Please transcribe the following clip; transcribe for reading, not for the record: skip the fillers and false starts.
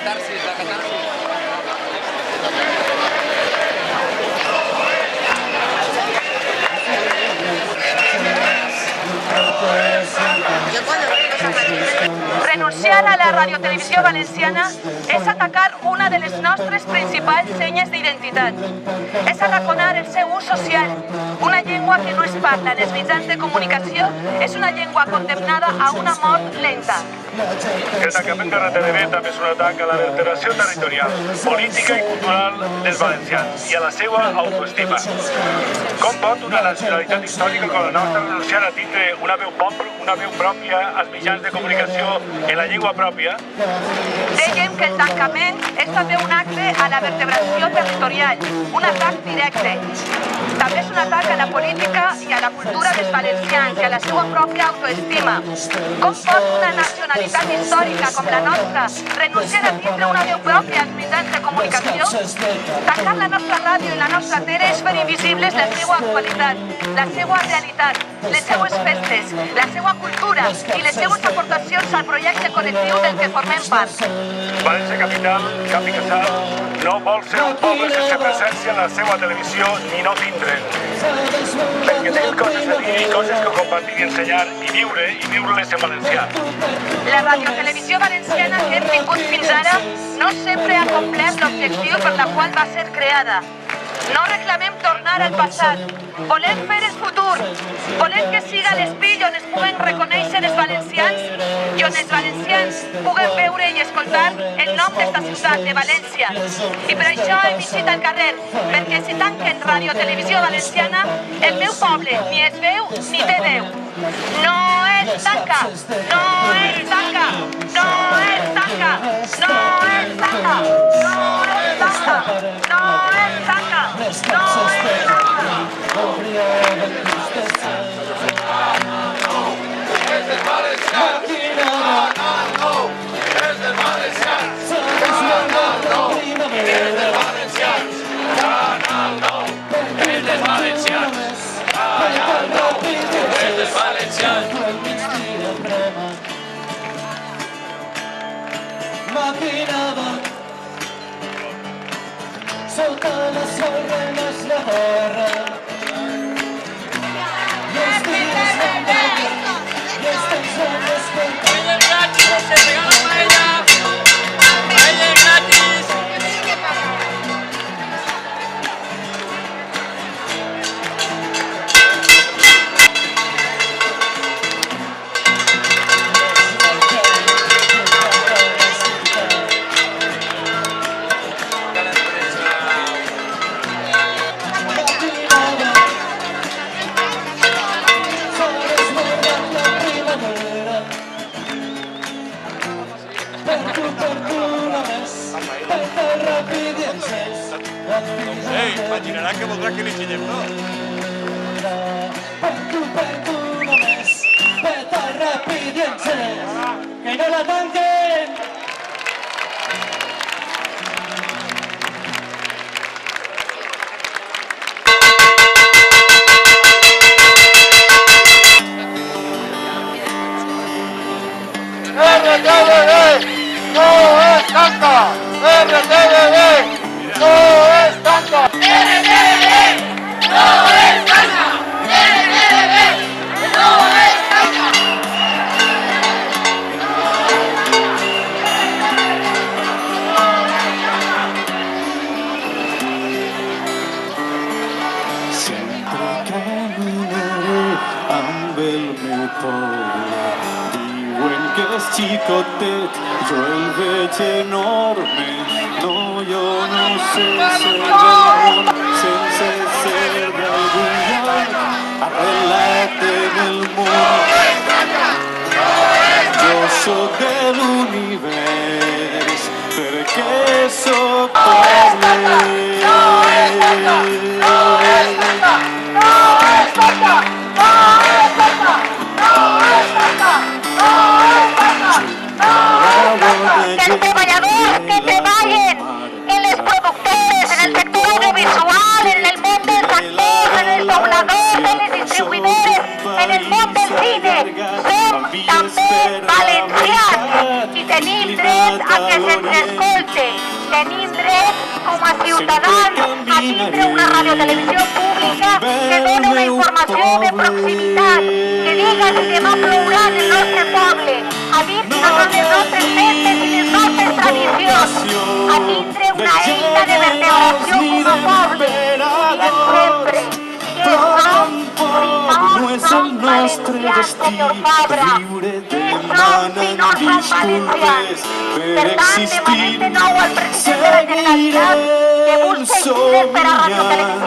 catarsis, la catarsis. Renunciar a la radiotelevisió valenciana és atacar una de les nostres principals senyes d'identitat. És arraconar el seu ús social. Una llengua que no es parla en els mitjans de comunicació és una llengua condemnada a una mort lenta. El tancament de RTBV també és un atac a la vertebració territorial, política i cultural dels valencians i a la seva autoestima. Com pot una nacionalitat històrica com la nostra renunciar a tindre una veu pròpia als mitjans de comunicació en la llengua pròpia? Dèiem que el tancament és també un acte a la vertebració territorial, un atac directe. També és un atac a la política i a la cultura dels valencians i a la seva pròpia autoestima. Com pot una nacionalitat històrica com la nostra renunciar a tindre una veu pròpia als mitjans de comunicació? Tancar la nostra ràdio i la nostra tele és fer invisibles la seva actualitat, la seva realitat, les seues festes, la seva cultura i les seues aportacions al projecte col·lectiu del que formem part. València Capital, Cap i Casal, no vol ser un poble sense presència en la seva televisió ni no tindre'n. Perquè tenim coses a dir i coses que compartir i ensenyar i viure-les en valencià. La radiotelevisió valenciana que hem tingut fins ara no sempre ha complert l'objectiu per la qual va ser creada. No reclamem tornar al passat. Volem fer el futur. Volem que siga l'espai on es puguen reconèixer els valencians i on els valencians puguen veure i escoltar el nom d'esta ciutat, de València. I per això hem eixit al carrer, perquè si tanquen radiotelevisió valenciana, el meu poble ni es veu ni té veu. No es tanca! No es tanca! No es tanca! No es tanca! No es tanca! No es tanca! No es tanca! Sota la sorra és la terra i els dies van veure i els temps van despertar. Paella gratis, se regala paella. Paella gratis. Imaginarà que voldrà que li ensenyem tot. Per tu només, peta ràpid i encès, que no la tanquen! RTBV no es tanca! RTBV no es tanca! Xicotet, jo el veig enorme, no, jo no sé ser del món sense ser d'algun lloc arrelat en el món. Jo soc de l'univers perquè soc poble. Que los trabajadores que trabajen en los productores, en el sector audiovisual, en el mundo dels actors, en els dobladors, en els distribuïdors, en el món del cine, som també valencians i tenim dret dret a que se'ns escolte. Tenim dret, com a ciutadans, a tindre una radiotelevisió pública que dona una informació de proximitat, que diga si demà plourà en el nostre poble, a dir quines són les nostres festes i les nostres tradicions, a tindre una eina de vertebració com a poble. Diem sempre que som, no és el nostre destí viure de mana en disculpes per existir. Per tant, demanem de nou al president de la Generalitat que busque eines per a radiotelevisió